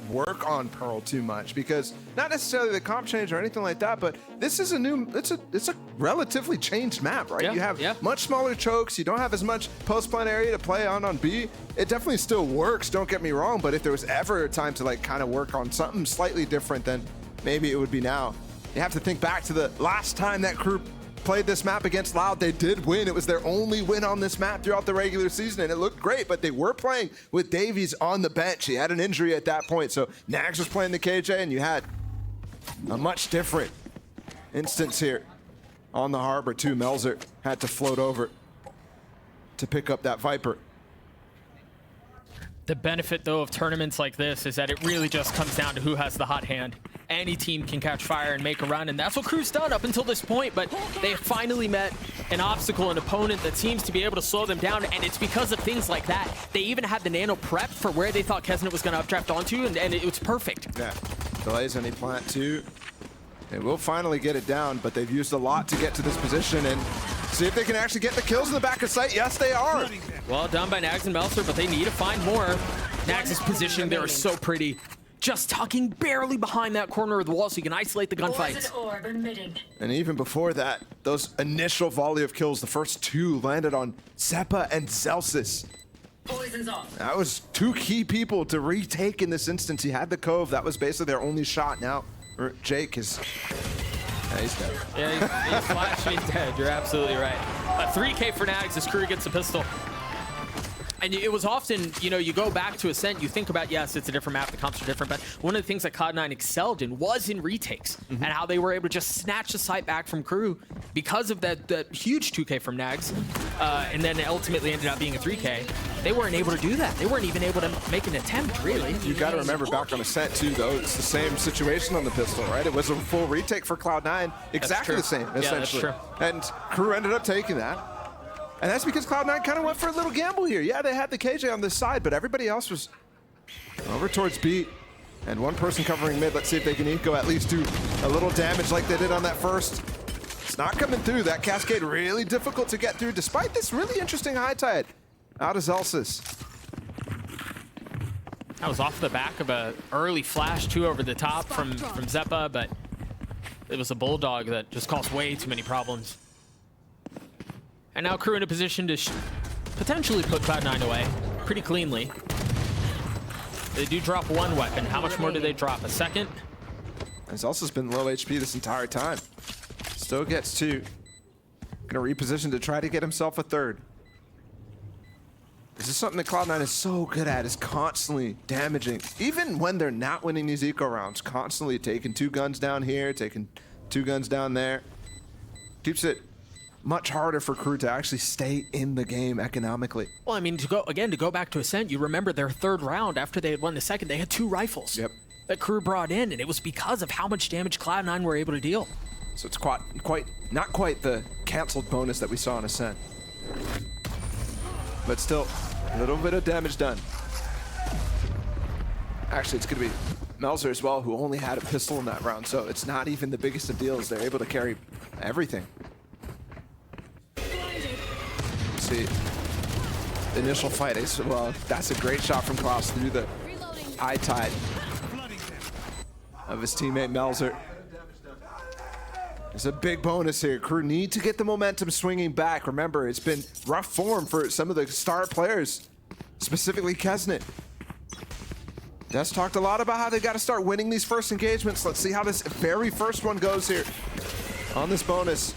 work on Pearl too much, because not necessarily the comp change or anything like that, but this is a new, it's a relatively changed map, right? Yeah, you have much smaller chokes, you don't have as much post-plant area to play on B. It definitely still works, don't get me wrong, but if there was ever a time to like kind of work on something slightly different, then maybe it would be now. You have to think back to the last time that KRU played this map against Loud. They did win. It was their only win on this map throughout the regular season, and it looked great, but they were playing with Davies on the bench. He had an injury at that point, so Nags was playing the KJ, and you had a much different instance here on the Harbor too. Melzer had to float over to pick up that Viper. The benefit, though, of tournaments like this is that it really just comes down to who has the hot hand. Any team can catch fire and make a run, and that's what KRU's done up until this point, but they finally met an obstacle, an opponent that seems to be able to slow them down, and it's because of things like that. They even had the nano prep for where they thought Kesnet was going to updraft onto, and it was perfect. Yeah, delays any plant too. They will finally get it down, but they've used a lot to get to this position, and see if they can actually get the kills in the back of sight. Yes, they are. Well done by Nags and Melzer, but they need to find more. Nags' position there is so pretty. Just tucking barely behind that corner of the wall so you can isolate the gunfights. And even before that, those initial volley of kills, the first two landed on Zeppa and Zelsis. That was two key people to retake in this instance. He had the Cove. That was basically their only shot. Now Jake is... Yeah, he's dead. Yeah, he's flashing dead. You're absolutely right. 3K for Nags as KRU gets a pistol. And it was often, you know, you go back to Ascent, you think about, yes, it's a different map, the comps are different, but one of the things that Cloud9 excelled in was in retakes, and how they were able to just snatch the site back from KRU because of that huge 2K from Nags, and then it ultimately ended up being a 3K. They weren't able to do that. They weren't even able to make an attempt, really. You got to remember back on Ascent too, though, it's the same situation on the pistol, right? It was a full retake for Cloud9, exactly the same, essentially. Yeah, that's true. And KRU ended up taking that. And that's because Cloud9 kind of went for a little gamble here. Yeah, they had the KJ on this side, but everybody else was over towards B. And one person covering mid. Let's see if they can Eco at least do a little damage like they did on that first. It's not coming through. That Cascade really difficult to get through, despite this really interesting high tide out of Zelsis. That was off the back of an early flash, too, over the top from Zeppa, but it was a Bulldog that just caused way too many problems. And now KRU in a position to potentially put Cloud9 away pretty cleanly. They do drop one weapon. How much more do they drop? A second? He's also been low HP this entire time. Still gets two. Gonna reposition to try to get himself a third. This is something that Cloud9 is so good at, is constantly damaging. Even when they're not winning these eco rounds, constantly taking two guns down here, taking two guns down there. Keeps it much harder for KRU to actually stay in the game economically. Well, I mean, to go back to Ascent, you remember their third round after they had won the second, they had two rifles that KRU brought in, and it was because of how much damage Cloud9 were able to deal. So it's not quite the canceled bonus that we saw in Ascent. But still, a little bit of damage done. Actually, it's gonna be Melzer as well, who only had a pistol in that round, so it's not even the biggest of deals. They're able to carry everything. See, the initial fight is, well, that's a great shot from Klaus through the high tide of his teammate Melzer. There's a big bonus here. KRU need to get the momentum swinging back. Remember, it's been rough form for some of the star players, specifically Kesnet. Des talked a lot about how they got to start winning these first engagements. Let's see how this very first one goes here on this bonus.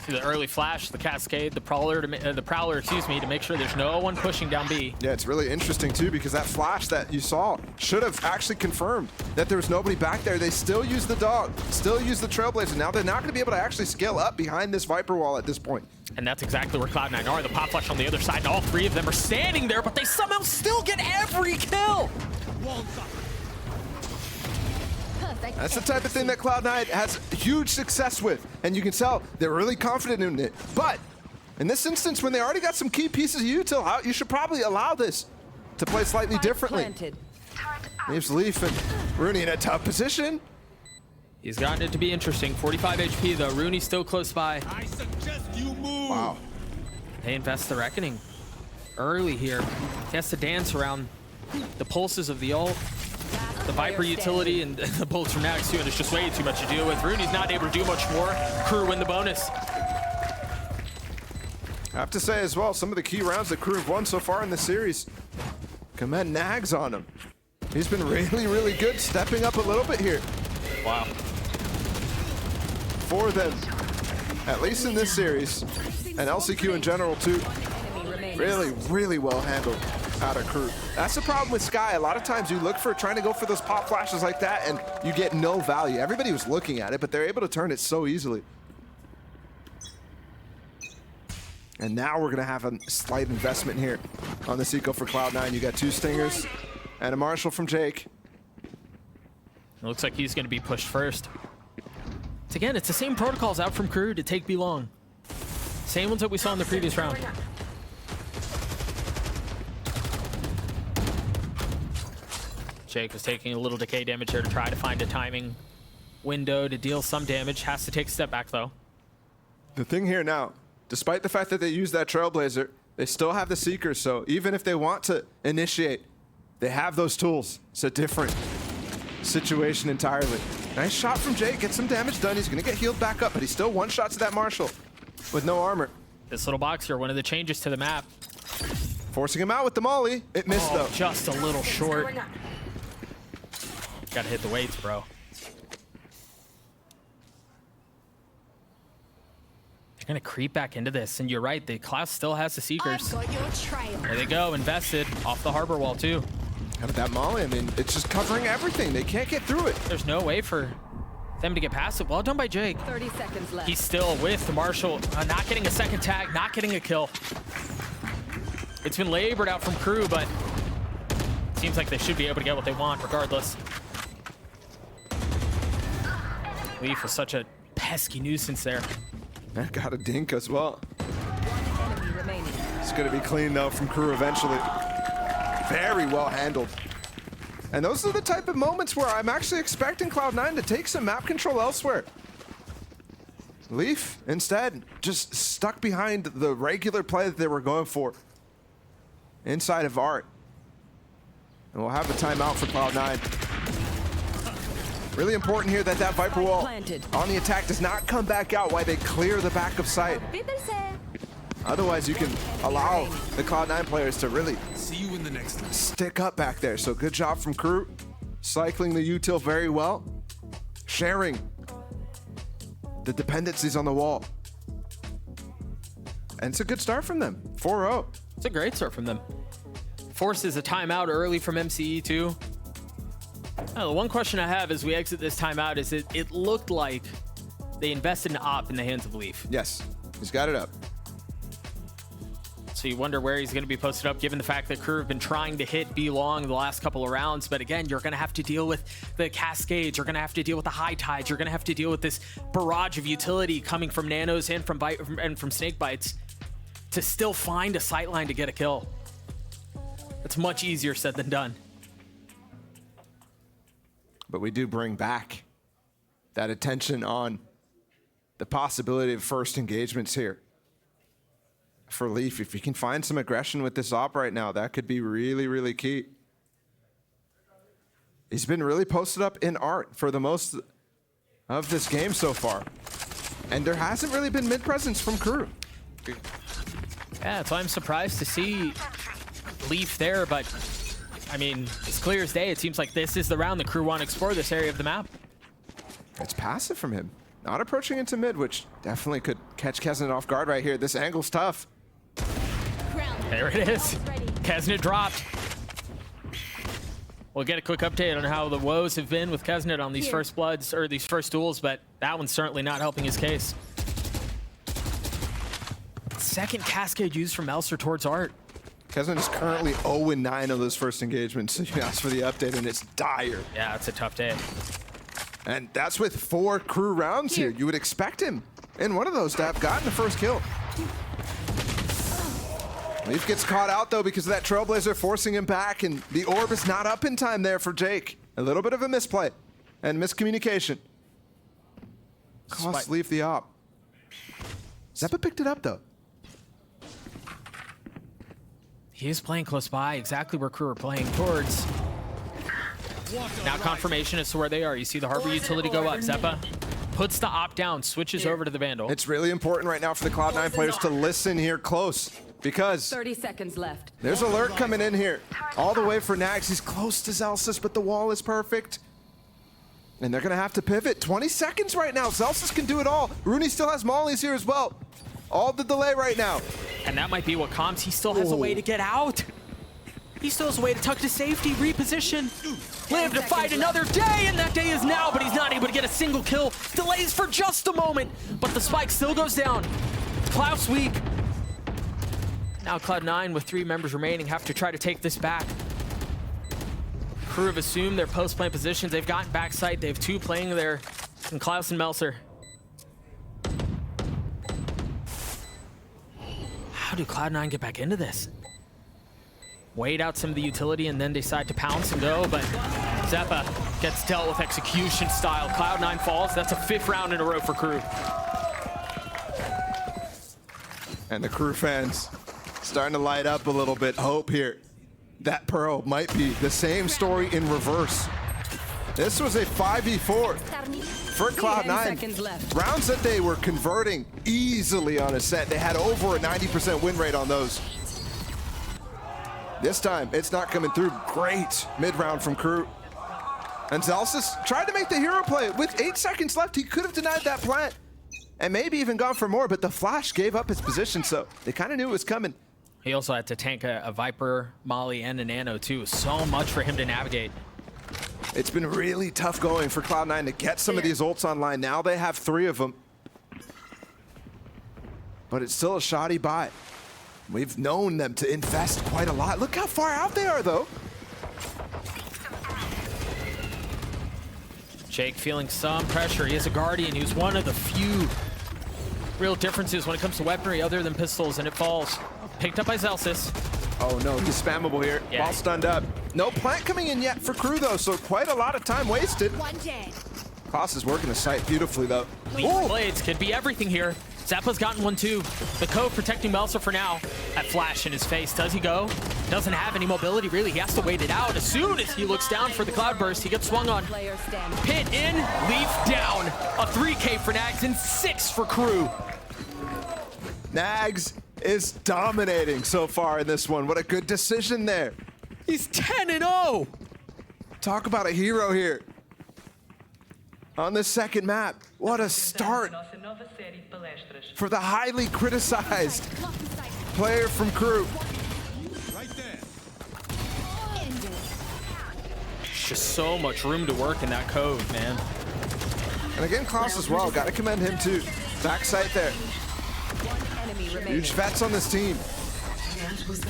The early flash, the Cascade, the Prowler, to make sure there's no one pushing down B. Yeah, it's really interesting too, because that flash that you saw should have actually confirmed that there was nobody back there. They still use the dog, still use the Trailblazer. Now they're not going to be able to actually scale up behind this Viper wall at this point. And that's exactly where Cloud9 are. The pop flash on the other side, and all three of them are standing there, but they somehow still get every kill. That's the type of thing that Cloud9 has huge success with, and you can tell they're really confident in it. But in this instance, when they already got some key pieces of util out, you should probably allow this to play slightly differently. Leaves Leaf and Rooney in a tough position. He's gotten it to be interesting. 45 HP though. Rooney's still close by. I suggest you move. Wow. They invest the Reckoning early here. He has to dance around the pulses of the ult, the Viper utility, and the bullets from Nags too, and it's just way too much to deal with. Rooney's not able to do much more. KRU win the bonus. I have to say as well, some of the key rounds that KRU have won so far in the series, commend Nags on him. He's been really, really good, stepping up a little bit here. Wow. For them, at least in this series, and LCQ in general too. Really, really well handled out of KRU. That's the problem with Sky. A lot of times you look for trying to go for those pop flashes like that and you get no value. Everybody was looking at it, but they're able to turn it so easily. And now we're gonna have a slight investment here on this eco for Cloud9. You got 2 Stingers and a Marshall from Jake. It looks like he's gonna be pushed first. Again, it's the same protocols out from KRU to take B long. Same ones that we saw in the previous round. Jake was taking a little decay damage here to try to find a timing window to deal some damage. Has to take a step back though. The thing here now, despite the fact that they use that Trailblazer, they still have the Seekers, so even if they want to initiate, they have those tools. It's a different situation entirely. Nice shot from Jake, get some damage done. He's gonna get healed back up, but he's still 1 shot to that Marshall with no armor. This little box here, one of the changes to the map. Forcing him out with the molly. It missed though. Just a little short. Gotta hit the weights, bro. They're gonna creep back into this, and you're right, the class still has the Seekers. There they go, invested off the harbor wall too. How about that molly? I mean, it's just covering everything. They can't get through it. There's no way for them to get past it. Well done by Jake. 30 seconds left. He's still with the Marshall, not getting a second tag, not getting a kill. It's been labored out from KRU, but it seems like they should be able to get what they want regardless. Leaf was such a pesky nuisance there. That got a dink as well. One enemy remaining. It's gonna be clean though from KRU eventually. Very well handled. And those are the type of moments where I'm actually expecting Cloud9 to take some map control elsewhere. Leaf, instead, just stuck behind the regular play that they were going for inside of Art. And we'll have a timeout for Cloud9. Really important here that that Viper wall on the attack does not come back out while they clear the back of sight. Otherwise, you can allow the Cloud9 players to really See you in the next one. stick up back there. So good job from KRU, cycling the util very well, sharing the dependencies on the wall. And it's a good start from them, 4-0. It's a great start from them. Forces a timeout early from MCE too. The one question I have as we exit this timeout is it looked like they invested an op in the hands of Leaf. Yes, he's got it up. So you wonder where he's going to be posted up, given the fact that KRU have been trying to hit B long the last couple of rounds. But again, you're going to have to deal with the cascades. You're going to have to deal with the high tides. You're going to have to deal with this barrage of utility coming from nanos and from snake bites to still find a sightline to get a kill. It's much easier said than done. But we do bring back that attention on the possibility of first engagements here. For Leaf, if you can find some aggression with this op right now, that could be really, really key. He's been really posted up in Art for the most of this game so far. And there hasn't really been mid-presence from KRU. Yeah, so I'm surprised to see Leaf there, but I mean, it's clear as day. It seems like this is the round the KRU want to explore this area of the map. It's passive from him. Not approaching into mid, which definitely could catch Kesnet off guard right here. This angle's tough. There it is. Kesnet dropped. We'll get a quick update on how the woes have been with Kesnet on these first bloods, or these first duels, but that one's certainly not helping his case. Second cascade used from Elster towards Art. Kesnet is currently 0-9 on those first engagements, so you asked for the update, and it's dire. Yeah, it's a tough day. And that's with 4 KRU rounds here. You would expect him in one of those to have gotten the first kill. Leaf gets caught out, though, because of that Trailblazer forcing him back, and the orb is not up in time there for Jake. A little bit of a misplay and miscommunication. Cost Leaf the op. Zeppa picked it up, though. He is playing close by, exactly where KRU are playing towards. Now confirmation as to where they are. You see the Harbor utility go up. Zeppa puts the op down, switches over to the Vandal. It's really important right now for the Cloud9 players to listen here close, because 30 seconds left. there's alert coming in here. All the way for Nags. He's close to Zelsis, but the wall is perfect. And they're going to have to pivot. 20 seconds right now. Zelsis can do it all. Rooney still has mollies here as well. All the delay right now. And that might be what comms. He still has a way to get out. He still has a way to tuck to safety, reposition, live to fight another day, and that day is now, but he's not able to get a single kill. Delays for just a moment, but the spike still goes down. Cloud sweep. Now Cloud9 with 3 members remaining have to try to take this back. KRU have assumed their post-plant positions. They've gotten backside. They have 2 playing there, and Klaus and Melser. How do Cloud9 get back into this? Wait out some of the utility and then decide to pounce and go, but Zeppa gets dealt with execution style. Cloud9 falls. That's a 5th round in a row for KRU. And the KRU fans starting to light up a little bit. Hope here. That Pearl might be the same story in reverse. This was a 5v4 for 10 Cloud9. seconds left. Rounds that they were converting easily on a set. They had over a 90% win rate on those. This time, it's not coming through. Great mid-round from KRU. And Zelsis tried to make the hero play. With 8 seconds left, he could have denied that plant. And maybe even gone for more, but the Flash gave up his position, so they kind of knew it was coming. He also had to tank a Viper, Molly, and a Nano, too. So much for him to navigate. It's been really tough going for Cloud9 to get some of these ults online. Now they have 3 of them. But it's still a shoddy buy. We've known them to invest quite a lot. Look how far out they are, though. Jake feeling some pressure. He is a Guardian. He was one of the few real differences when it comes to weaponry other than pistols, and it falls. Picked up by Zelsis. Oh no, he's spammable here. Yeah. Ball stunned up. No plant coming in yet for KRU, though, so quite a lot of time wasted. Klaus is working the site beautifully, though. Leaf Blades could be everything here. Zeppa's gotten one too. The Cove protecting Melser for now. That flash in his face. Does he go? Doesn't have any mobility, really. He has to wait it out. As soon as he looks down for the Cloudburst, he gets swung on. Pit in, Leaf down. A 3K for Nags and 6 for KRU. Nags is dominating so far in this one. What a good decision there. He's 10-0. Talk about a hero here. On this second map, what a start for the highly criticized player from KRU. Right there. Just so much room to work in that Cove, man. And again, Klaus as well. Got to commend him too. Backside there. Huge vets on this team.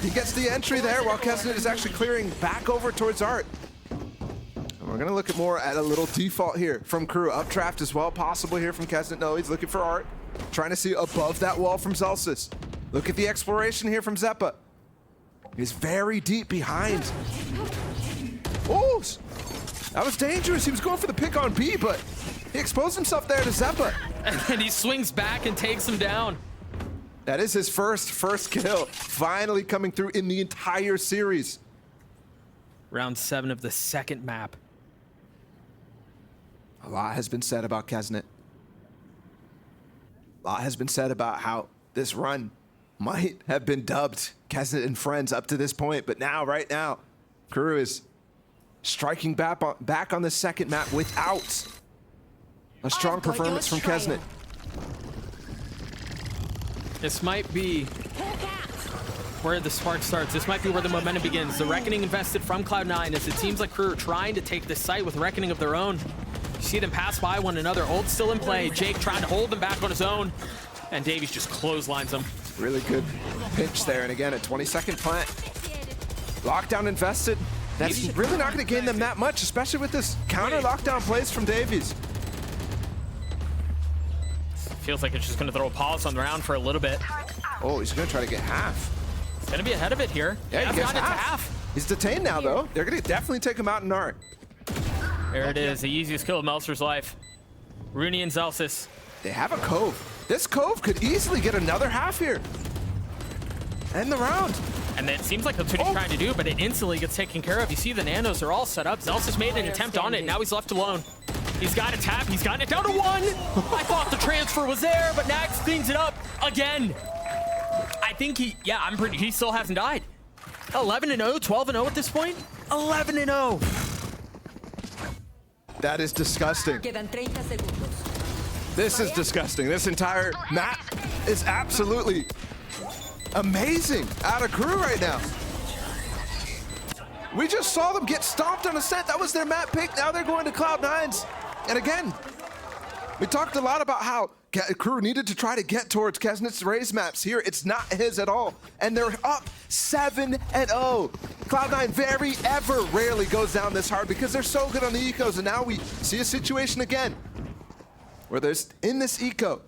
He gets the entry there while Kesnet is actually clearing back over towards Art. And we're going to look at more at a little default here from KRU. Updraft as well, possible here from Kesnet. No, he's looking for Art. Trying to see above that wall from Zelsis. Look at the exploration here from Zeppa. He's very deep behind. Oh, that was dangerous. He was going for the pick on B, but he exposed himself there to Zeppa. And he swings back and takes him down. That is his first kill. Finally coming through in the entire series. Round 7 of the second map. A lot has been said about Kesnet. A lot has been said about how this run might have been dubbed Kesnet and Friends up to this point, but now, right now, KRU is striking back on the second map without a strong performance from Kesnet. This might be where the spark starts. This might be where the momentum begins. The Reckoning invested from Cloud9 as it seems like KRU are trying to take this site with Reckoning of their own. You see them pass by one another. Ult still in play. Jake trying to hold them back on his own. And Davies just clotheslines them. Really good pinch there. And again, a 20-second plant. Lockdown invested. That's really not going to gain them that much, especially with this counter lockdown plays from Davies. Feels like it's just going to throw a pause on the round for a little bit. Oh, he's going to try to get half. It's going to be ahead of it here. Yeah, he gets got it to half. half. He's detained now, though. They're going to definitely take him out in Art. There it is, the easiest kill of Melser's life. Rooney and Zelsis. They have a Cove. This Cove could easily get another half here. End the round. And it seems like that's what he's trying to do, but it instantly gets taken care of. You see the nanos are all set up. Zelsis made an attempt on it. Now he's left alone. He's got a tap. He's gotten it down to 1. I thought the transfer was there, but Nags cleans it up again. I think he still hasn't died. 11-0, 12-0 at this point. 11-0. That is disgusting. This is disgusting. This entire map is absolutely amazing out of KRU right now. We just saw them get stomped on Ascent. That was their map pick. Now they're going to Cloud9's. And again, we talked a lot about how KRU needed to try to get towards Kesnet's Raze maps. Here, it's not his at all. And they're up 7-0. Cloud9 rarely goes down this hard because they're so good on the ecos. And now we see a situation again where there's in this eco.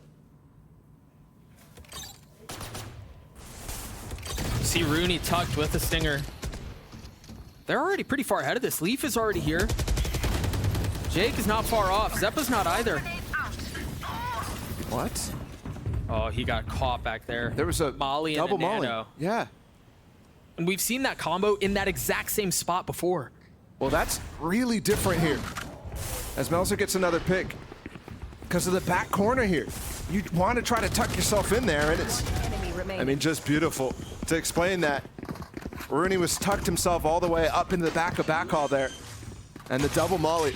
See Rooney tucked with the stinger. They're already pretty far ahead of this. Leaf is already here. Jake is not far off. Zeppa's not either. What? Oh, he got caught back there. There was a Molly double and a Molly. nano. Yeah. And we've seen that combo in that exact same spot before. Well, that's really different here. As Melzer gets another pick. Because of the back corner here. You want to try to tuck yourself in there, and it's, I mean, just beautiful. To explain that, Rooney was tucked himself all the way up into the back of backhaul there. And the double Molly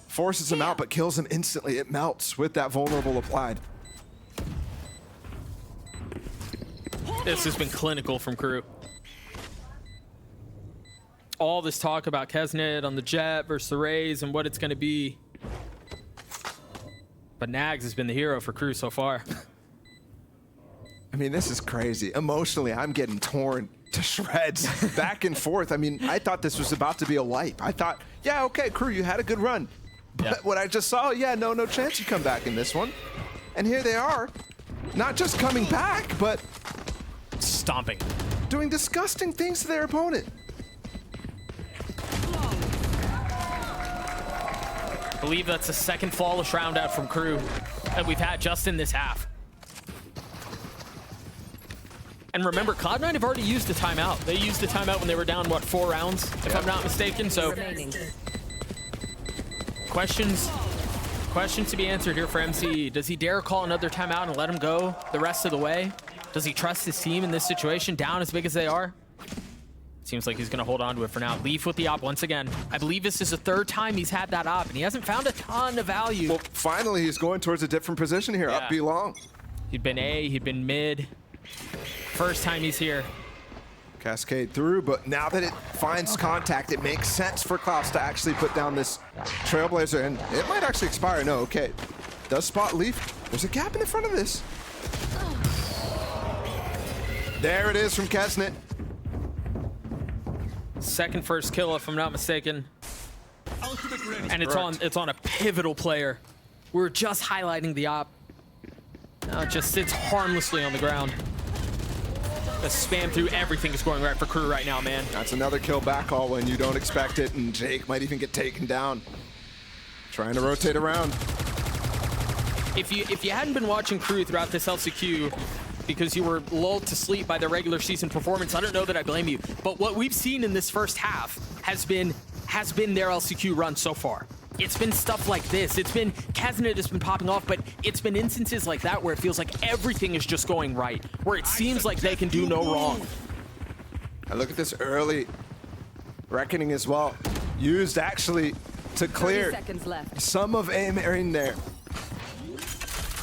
forces him out, but kills him instantly. It melts with that vulnerable applied. This has been clinical from KRU. All this talk about Kesnet on the Jet versus the Raze and what it's going to be. But Nags has been the hero for KRU so far. I mean, this is crazy. Emotionally, I'm getting torn to shreds back and forth. I mean, I thought this was about to be a wipe. I thought, yeah, okay, KRU, you had a good run. But what I just saw, yeah, no chance you come back in this one. And here they are, not just coming back, but stomping, doing disgusting things to their opponent. I believe that's the second flawless round out from KRU that we've had just in this half. And remember, Cloud9 have already used the timeout. They used the timeout when they were down, what, 4 rounds, if I'm not mistaken. So questions to be answered here for MC. Does he dare call another timeout and let him go the rest of the way? Does he trust his team in this situation, down as big as they are? Seems like he's going to hold on to it for now. Leaf with the op once again. I believe this is the 3rd time he's had that op, and he hasn't found a ton of value. Well, finally, he's going towards a different position here, up B long. He'd been A, he'd been mid. First time he's here. Cascade through, but now that it finds contact, it makes sense for Klaus to actually put down this Trailblazer, and it might actually expire. No, okay. Does spot Leaf. There's a gap in the front of this. There it is from Kesnet. Second first kill, if I'm not mistaken. And it's on a pivotal player. We're just highlighting the op. Now it just sits harmlessly on the ground. The spam through everything is going right for KRU right now, man. That's another kill backhaul when you don't expect it, and Jake might even get taken down. Trying to rotate around. If you hadn't been watching KRU throughout this LCQ because you were lulled to sleep by their regular season performance, I don't know that I blame you. But what we've seen in this first half has been their LCQ run so far. It's been stuff like this. It's been Kesnet has been popping off, but it's been instances like that where it feels like everything is just going right, where it seems like they can do no wrong. I look at this early Reckoning as well. Used actually to clear some of aim in there.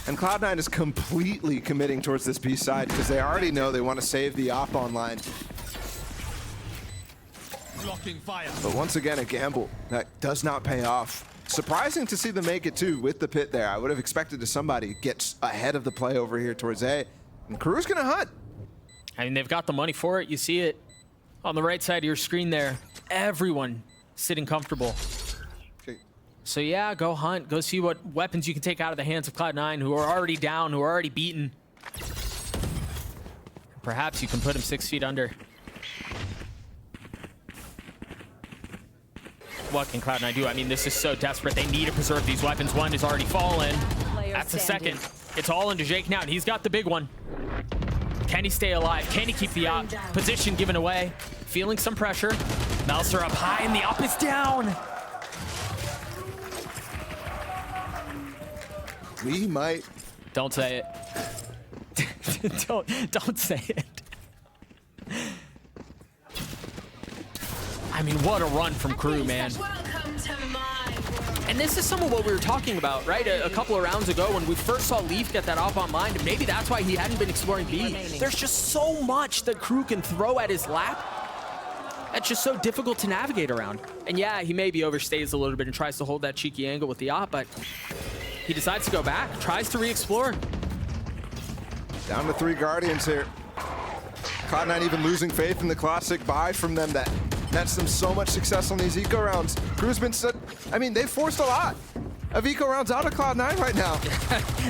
And Cloud9 is completely committing towards this B side because they already know they want to save the op online. But once again, a gamble that does not pay off. Surprising to see them make it too with the pit there. I would have expected to somebody get ahead of the play over here towards A. And KRU's gonna hunt. I mean, they've got the money for it. You see it on the right side of your screen there. Everyone sitting comfortable. Okay. So yeah, go hunt. Go see what weapons you can take out of the hands of Cloud9, who are already down, who are already beaten. Perhaps you can put him 6 feet under. What can Cloud9 do? I mean, this is so desperate. They need to preserve these weapons. One is already fallen. That's the second. It's all into Jake now, and he's got the big one. Can he stay alive? Can he keep the position given away? Feeling some pressure. Melser up high and the up is down. We might. Don't say it. don't say it. I mean, what a run from KRU, man. And this is some of what we were talking about, right? A couple of rounds ago when we first saw Leaf get that op on mind, and maybe that's why he hadn't been exploring B. There's just so much that KRU can throw at his lap. That's just so difficult to navigate around. And yeah, he maybe overstays a little bit and tries to hold that cheeky angle with the op, but he decides to go back, tries to re-explore. Down to 3 Guardians here. Cloud9 even losing faith in the classic buy from them that nets them so much success on these eco rounds. KRU's been I mean, they've forced a lot of eco rounds out of Cloud9 right now.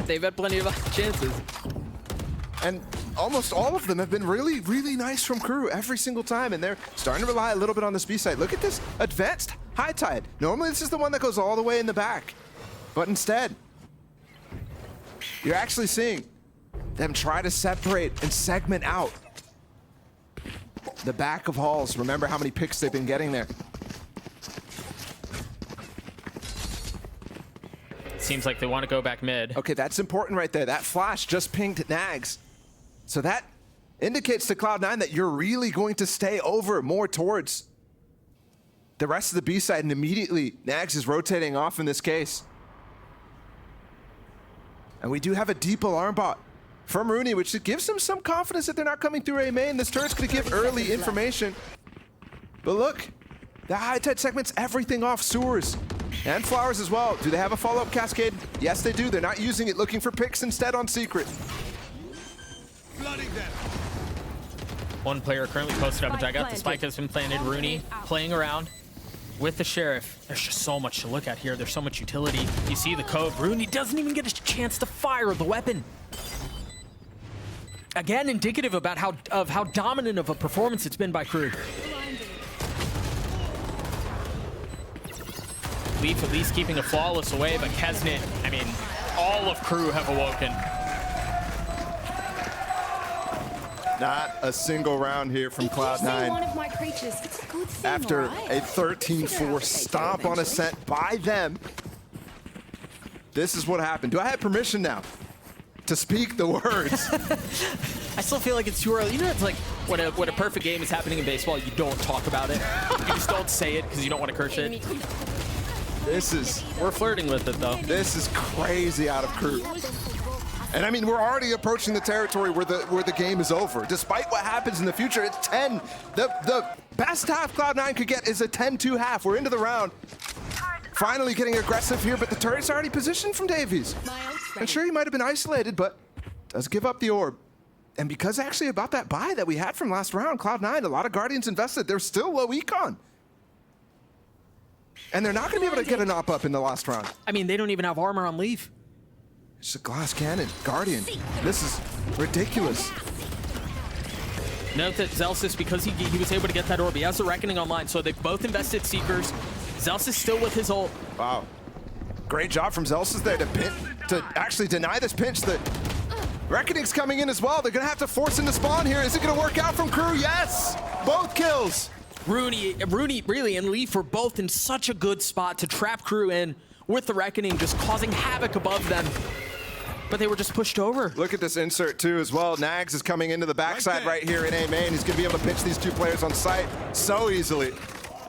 They've had plenty of chances. And almost all of them have been really, really nice from KRU every single time, and they're starting to rely a little bit on this B side. Look at this advanced high tide. Normally this is the one that goes all the way in the back, but instead, you're actually seeing them try to separate and segment out the back of halls. Remember how many picks they've been getting there. Seems like they want to go back mid. Okay, that's important right there. That flash just pinged Nags. So that indicates to Cloud9 that you're really going to stay over more towards the rest of the B side, and immediately Nags is rotating off in this case. And we do have a deep alarm bot from Rooney, which gives them some confidence that they're not coming through A main. This turret's going to give early information. But look, the high tide segments everything off sewers and flowers as well. Do they have a follow-up cascade? Yes, they do. They're not using it, looking for picks instead on secret. Flooding them. One player currently posted up a dugout. The spike has been planted. Rooney playing around with the Sheriff. There's just so much to look at here. There's so much utility. You see the code. Rooney doesn't even get a chance to fire the weapon. Again, indicative about how dominant of a performance it's been by KRU. Leaf at least keeping a flawless away, but Kesnet, I mean, all of KRU have awoken. Not a single round here from Cloud9. After a 13-4 stomp on Ascent by them. This is what happened. Do I have permission now to speak the words? I still feel like it's too early. You know, it's like when a perfect game is happening in baseball, you don't talk about it. You just don't say it because you don't want to curse it. We're flirting with it though. This is crazy out of KRU. And I mean, we're already approaching the territory where the game is over. Despite what happens in the future, it's 10. The best half Cloud9 could get is a 10-2 half. We're into the round. Finally getting aggressive here, but the turret's already positioned from Davies. I'm sure he might have been isolated, but does give up the orb. And because actually about that buy that we had from last round, Cloud9, a lot of Guardians invested. They're still low econ. And they're not going to be able to get an op up in the last round. I mean, they don't even have armor on Leaf. It's a glass cannon. Guardian. This is ridiculous. Note that Zelsis, because he was able to get that orb, he has the Reckoning online, so they've both invested Seekers. Zelsis still with his ult. Wow. Great job from Zelsis there to actually deny this pinch. The Reckoning's coming in as well. They're going to have to force him to spawn here. Is it going to work out from KRU? Yes! Both kills. Rooney really and Leaf were both in such a good spot to trap KRU in with the Reckoning, just causing havoc above them. But they were just pushed over. Look at this insert too as well. Nags is coming into the backside right here in A main. He's going to be able to pitch these two players on site so easily.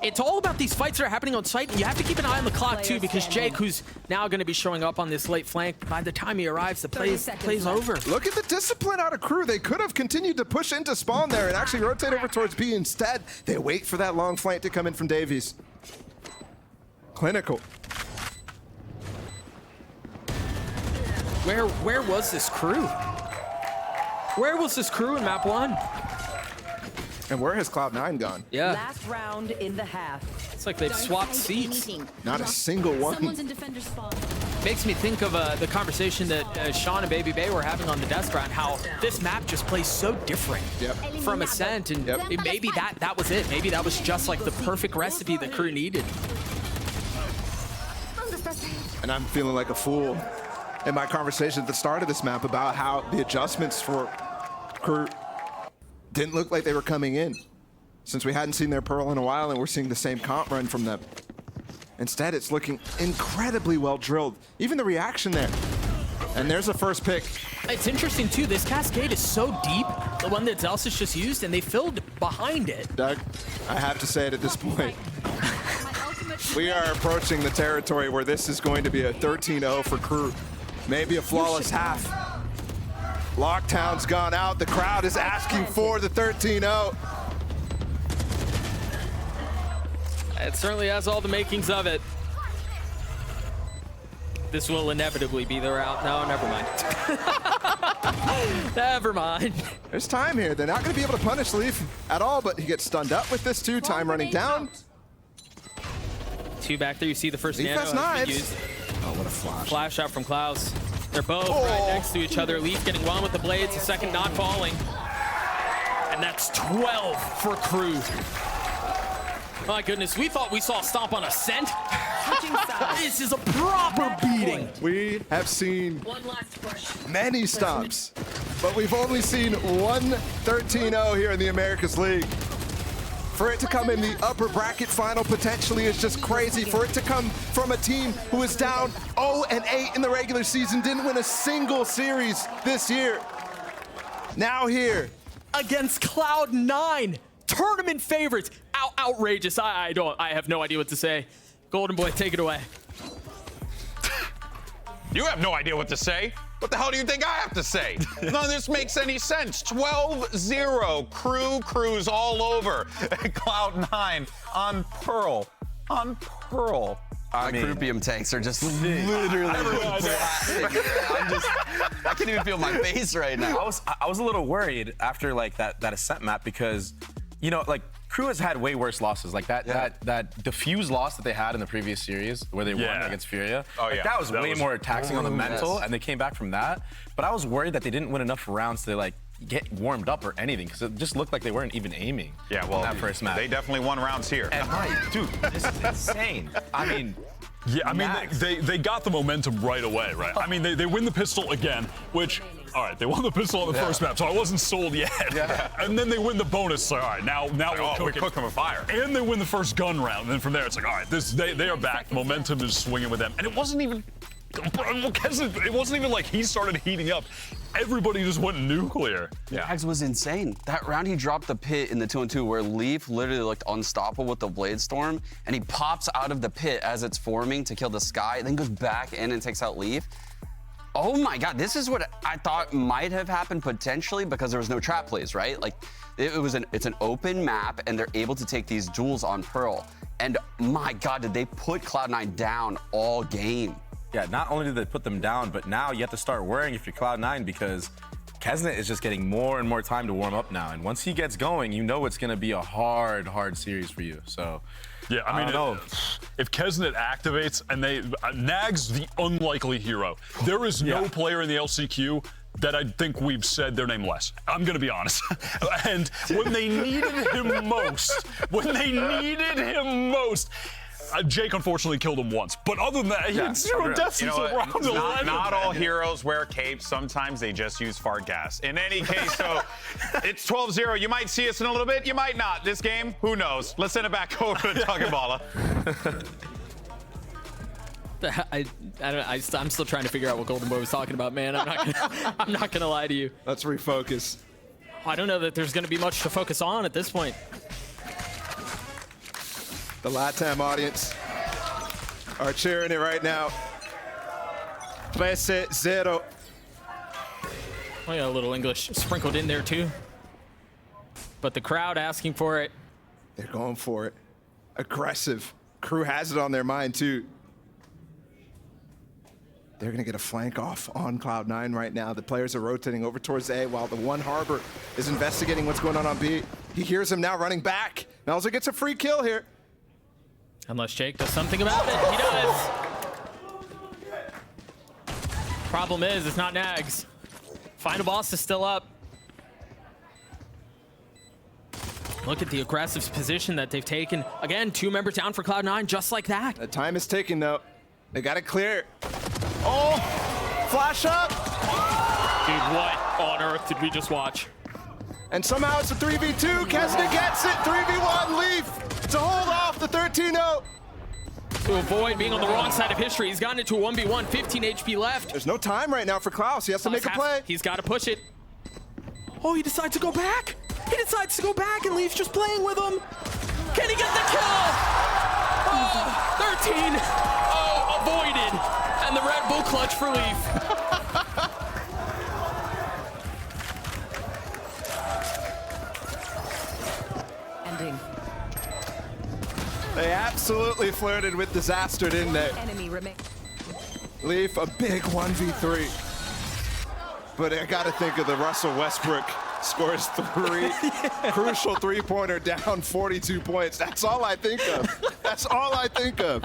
It's all about these fights that are happening on site. And you have to keep an eye on the clock too, because Jake, who's now going to be showing up on this late flank, by the time he arrives, the play's over. Look at the discipline out of KRU. They could have continued to push into spawn there and actually rotate over towards B. Instead, they wait for that long flank to come in from Davies. Clinical. Where was this KRU? Where was this KRU in map 1? And where has Cloud9 gone? Yeah. Last round in the half. It's like they've swapped seats. Not a single one. Someone's in defender spawn. Makes me think of the conversation that Sean and Baby Bay were having on the desk round, how this map just plays so different from Ascent, and maybe that was it. Maybe that was just like the perfect recipe that KRU needed. And I'm feeling like a fool in my conversation at the start of this map about how the adjustments for KRU didn't look like they were coming in. Since we hadn't seen their Pearl in a while and we're seeing the same comp run from them. Instead, it's looking incredibly well drilled. Even the reaction there. And there's a first pick. It's interesting too, this cascade is so deep, the one that Zelsis just used, and they filled behind it. Doug, I have to say it at this point. We are approaching the territory where this is going to be a 13-0 for KRU. Maybe a flawless half. Lockdown's gone out. The crowd is asking for the 13-0. It certainly has all the makings of it. This will inevitably be the route. No, never mind. Never mind. There's time here. They're not going to be able to punish Leaf at all, but he gets stunned up with this too. Time running down. Two back there. You see the first Leaf nano has has been knives. used. Oh, what a flash. Flash out from Klaus. They're both right next to each other. Leaf getting one with the blades, the second not falling. And that's 12 for KRU. My goodness, we thought we saw a stomp on Ascent. This is a proper beating. We have seen many stomps, but we've only seen one 13-0 here in the Americas League. For it to come in the upper bracket final potentially is just crazy. For it to come from a team who is down 0-8 in the regular season, didn't win a single series this year. Now here. Against Cloud9, tournament favorites. Outrageous. I have no idea what to say. Golden Boy, take it away. You have no idea what to say. What the hell do you think I have to say? None of this makes any sense. 12-0. KRU's all over. Cloud9 on Pearl. On Pearl. My Croupium tanks are just literally blasting. I can't even feel my face right now. I was a little worried after like that Ascent map because, you know, like KRU has had way worse losses. Like that diffuse loss that they had in the previous series where they won against Furia. Oh, like, yeah. that was way more taxing on the mental, and they came back from that. But I was worried that they didn't win enough rounds to like get warmed up or anything because it just looked like they weren't even aiming. Yeah, well, in that first map. they definitely won rounds here. And dude, this is insane. I mean. Yeah, I mean, they got the momentum right away, right? I mean, they win the pistol again, which, all right, they won the pistol on the first map, so I wasn't sold yet. Yeah. And then they win the bonus, so all right, now we're cooking with fire. And they win the first gun round, and then from there, it's like, all right, they are back. Momentum is swinging with them. And it wasn't even, it wasn't even like he started heating up. Everybody just went nuclear. Nags was insane. That round he dropped the pit in the 2-on-2 where Leaf literally looked unstoppable with the Blade Storm, and he pops out of the pit as it's forming to kill the Sky, then goes back in and takes out Leaf. Oh my God, this is what I thought might have happened potentially because there was no trap plays, right? Like it's an open map and they're able to take these duels on Pearl. And my God, did they put Cloud9 down all game. Yeah, not only did they put them down, but now you have to start worrying if you're Cloud9 because Kesnet is just getting more and more time to warm up now. And once he gets going, you know it's going to be a hard series for you. So, yeah, I mean, if Kesnet activates and Nag's the unlikely hero. There is no player in the LCQ that I think we've said their name less. I'm going to be honest. And when they needed him most, Jake unfortunately killed him once, but other than that, he had 0 deaths until round 11. Not all heroes wear capes. Sometimes they just use fart gas. In any case, so it's 12-0. You might see us in a little bit. You might not. This game, who knows? Let's send it back over to Tagabala. I'm still trying to figure out what Golden Boy was talking about, man. I'm not gonna lie to you. Let's refocus. I don't know that there's gonna be much to focus on at this point. The LATAM audience are cheering it right now. 13-0. Oh yeah, a little English sprinkled in there too. But the crowd asking for it. They're going for it. Aggressive. KRU has it on their mind too. They're gonna get a flank off on Cloud9 right now. The players are rotating over towards A while the one Harbor is investigating what's going on B. He hears him now running back. Melzer gets a free kill here. Unless Jake does something about it. He does. Problem is, it's not Nags. Final boss is still up. Look at the aggressive position that they've taken. Again, 2 members down for Cloud9, just like that. The time is ticking though. They got it clear. Oh, flash up. Dude, what on earth did we just watch? And somehow it's a 3v2. Kesnet gets it. 3v1. Leaf to hold off the 13-0. To avoid being on the wrong side of history, he's gotten into a 1v1, 15 HP left. There's no time right now for Klaus. He has to make a play. He's got to push it. Oh, he decides to go back. He decides to go back, and Leaf's just playing with him. Can he get the kill? Oh, 13. Oh, avoided. And the Red Bull clutch for Leaf. Ending. They absolutely flirted with disaster, didn't they? Enemy remain. Leaf, a big 1v3. But I gotta think of the Russell Westbrook scores 3. Crucial three-pointer down 42 points. That's all I think of. That's all I think of.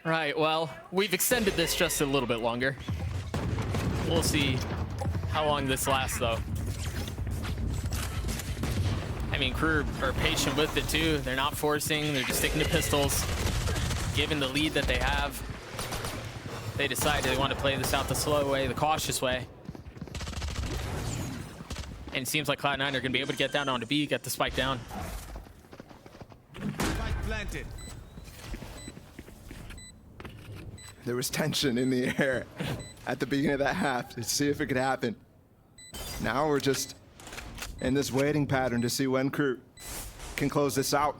Right, well, we've extended this just a little bit longer. We'll see how long this lasts, though. I mean, KRU are patient with it, too. They're not forcing. They're just sticking to pistols. Given the lead that they have, they decided they want to play this out the slow way, the cautious way. And it seems like Cloud9 are going to be able to get down onto B, get the spike down. Spike planted. There was tension in the air at the beginning of that half to see if it could happen. Now we're just in this waiting pattern to see when KRU can close this out.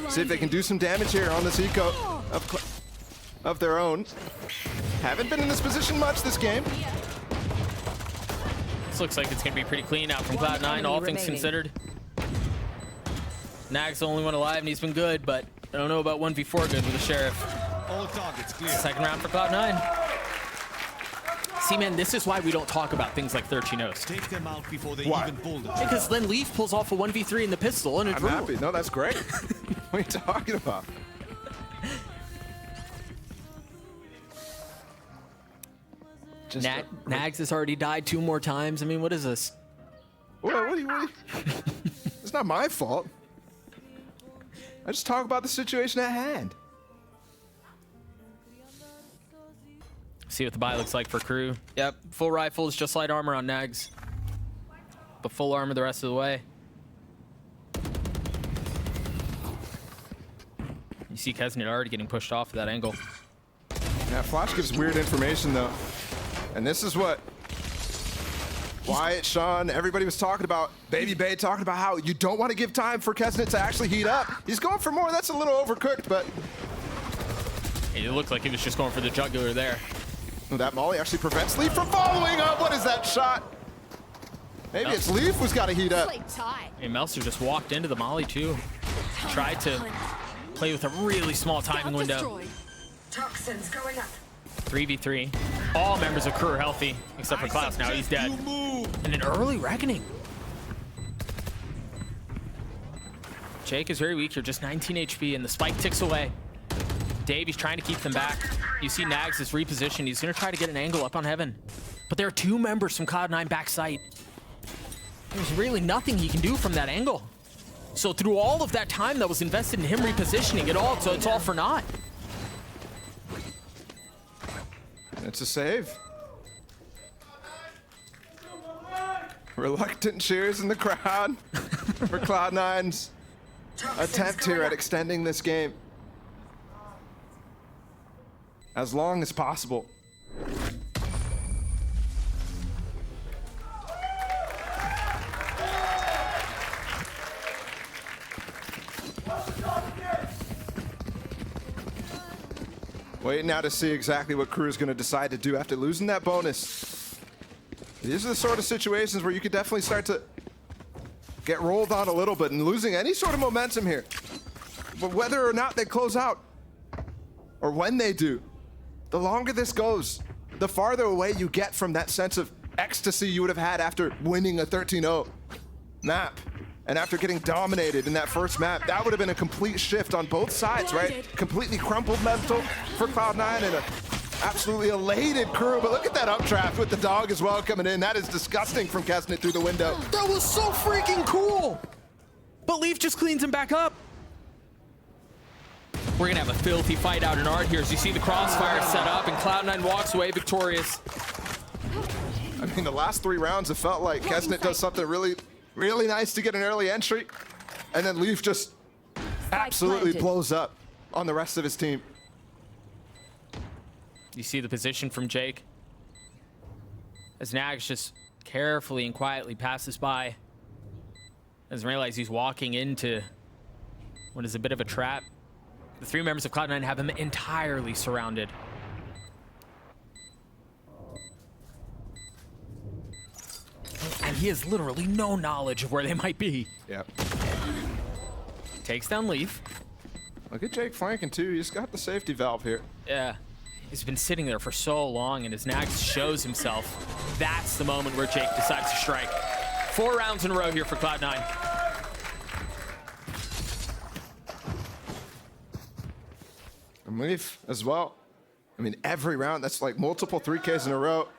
See if they can do some damage here on this eco of their own. Haven't been in this position much this game. This looks like it's going to be pretty clean out from Cloud9, all things considered. Nag's the only one alive, and he's been good, but I don't know about 1v4 good with the Sheriff. All targets clear. Second round for Cloud9. See, man, this is why we don't talk about things like 13-0s. Take them out before they Why? even pull them. Because then Leaf pulls off a 1v3 in the pistol, and it's I'm brutal. happy. No, that's great. What are you talking about? Just Nags has already died 2 more times. I mean, what is this? what do you? It's not my fault. I just talk about the situation at hand. See what the buy looks like for KRU. Yep, full rifles, just light armor on Nags. But full armor the rest of the way. You see Kesnet already getting pushed off of that angle. Yeah, Flash gives weird information though. And this is what Wyatt, Sean, everybody was talking about. Baby Bay talking about how you don't want to give time for Kesnet to actually heat up. He's going for more. That's a little overcooked, but It looked like he was just going for the jugular there. that molly actually prevents Leaf from following up. What is that shot? Maybe it's Leaf who's got to heat up. And Melser just walked into the molly too. Tried to play with a really small timing window. Toxins going up. 3v3. All members of KRU are healthy, except for Klaus. Now he's dead. And an early reckoning. Jake is very weak here, just 19 HP, and the spike ticks away. Dave, he's trying to keep them back. You see Nags is repositioned. He's going to try to get an angle up on Heaven. But there are 2 members from Cloud9 backside. There's really nothing he can do from that angle. So through all of that time that was invested in him repositioning it all, so it's all for naught. It's a save. Reluctant cheers in the crowd for Cloud9's attempt here at extending this game as long as possible. Waiting now to see exactly what KRU is going to decide to do after losing that bonus. These are the sort of situations where you could definitely start to get rolled on a little bit and losing any sort of momentum here. But whether or not they close out, or when they do, the longer this goes, the farther away you get from that sense of ecstasy you would have had after winning a 13-0 map. And after getting dominated in that first map, that would have been a complete shift on both sides, right? Completely crumpled mental for Cloud9 and a absolutely elated KRU. But look at that updraft with the dog as well coming in. That is disgusting from Kesnet through the window. That was so freaking cool. But Leaf just cleans him back up. We're gonna have a filthy fight out in Art here as you see the crossfire set up and Cloud9 walks away victorious. I mean, the last 3 rounds, it felt like Kesnet does something really, really nice to get an early entry, and then Leaf just absolutely blows up on the rest of his team. You see the position from Jake as Nags just carefully and quietly passes by. Doesn't realize he's walking into what is a bit of a trap. The 3 members of Cloud9 have him entirely surrounded. And he has literally no knowledge of where they might be. Yep. Takes down Leaf. Look at Jake flanking too. He's got the safety valve here. Yeah. He's been sitting there for so long, and as Nags shows himself, that's the moment where Jake decides to strike. 4 rounds in a row here for Cloud9. And Leaf as well. I mean, every round, that's like multiple 3Ks in a row.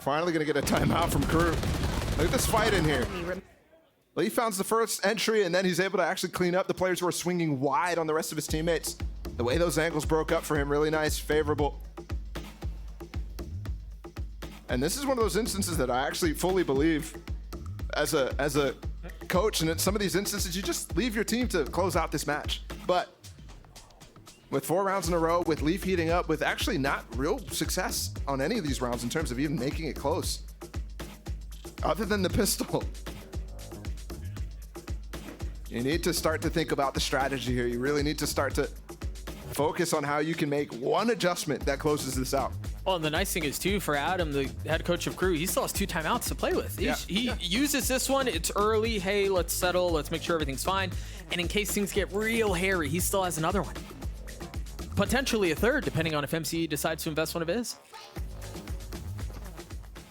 Finally gonna get a timeout from KRU. Look at this fight in here. Leaf found the first entry, and then he's able to actually clean up the players who are swinging wide on the rest of his teammates. The way those angles broke up for him, really nice, favorable. And this is one of those instances that I actually fully believe as a coach, and in some of these instances, you just leave your team to close out this match. But with 4 rounds in a row, with Leaf heating up, with actually not real success on any of these rounds in terms of even making it close, other than the pistol. You need to start to think about the strategy here. You really need to start to focus on how you can make one adjustment that closes this out. Well, and the nice thing is, too, for Adam, the head coach of KRU, he still has 2 timeouts to play with. He uses this one. It's early. Hey, let's settle. Let's make sure everything's fine. And in case things get real hairy, he still has another one. Potentially a third, depending on if MCE decides to invest one of his.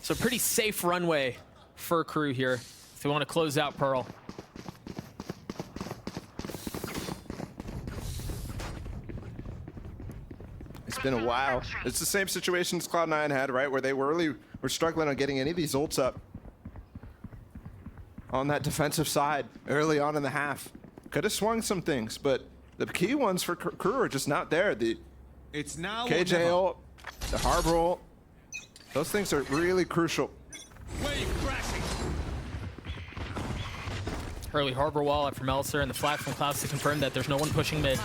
So pretty safe runway for KRU here if they want to close out Pearl. It's been a while. It's the same situation as Cloud9 had, right? Where they were struggling on getting any of these ults up on that defensive side early on in the half. Could have swung some things, but the key ones for KRU are just not there. The It's now KJ ult, the Harbor ult, those things are really crucial. Wave crashing. Early Harbor wall after Meltzer and the flash from Clouds to confirm that there's no one pushing mid.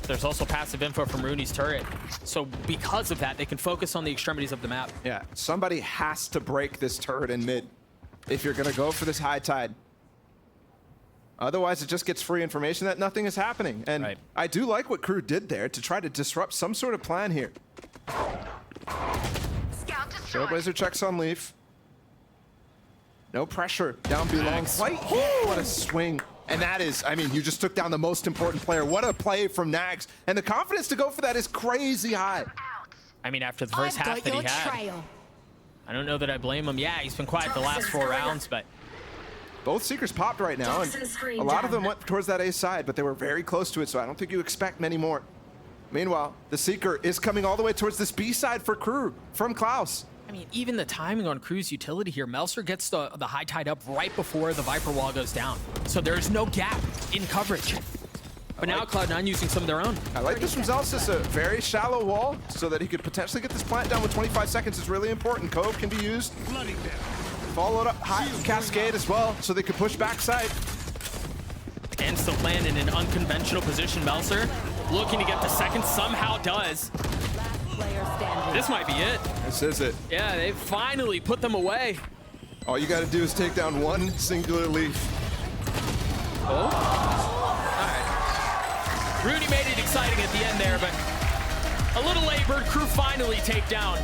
There's also passive info from Rooney's turret. So because of that, they can focus on the extremities of the map. Yeah, somebody has to break this turret in mid if you're gonna go for this high tide. Otherwise, it just gets free information that nothing is happening. And I do like what KRU did there to try to disrupt some sort of plan here. Trailblazer checks on Leaf. No pressure down below. What a swing. And that is, I mean, you just took down the most important player. What a play from Nags. And the confidence to go for that is crazy high. I mean, after the first half that he had. I don't know that I blame him. Yeah, he's been quiet the last 4 rounds, but both Seekers popped right now, and a lot of them went towards that A side, but they were very close to it, so I don't think you expect many more. Meanwhile, the Seeker is coming all the way towards this B side for KRU from Klaus. I mean, even the timing on KRU's utility here, Meltzer gets the high tide up right before the Viper wall goes down. So there's no gap in coverage. But now Cloud9 using some of their own. I like this from Zelsis, a very shallow wall, so that he could potentially get this plant down with 25 seconds is really important. Cove can be used. Followed up high Cascade as well, so they could push backside. And still playing in an unconventional position. Meltzer looking to get the second, somehow does. This might be it. This is it. Yeah, they finally put them away. All you gotta do is take down one singular Leaf. Oh. All right. Rooney made it exciting at the end there, but a little labored. KRU finally take down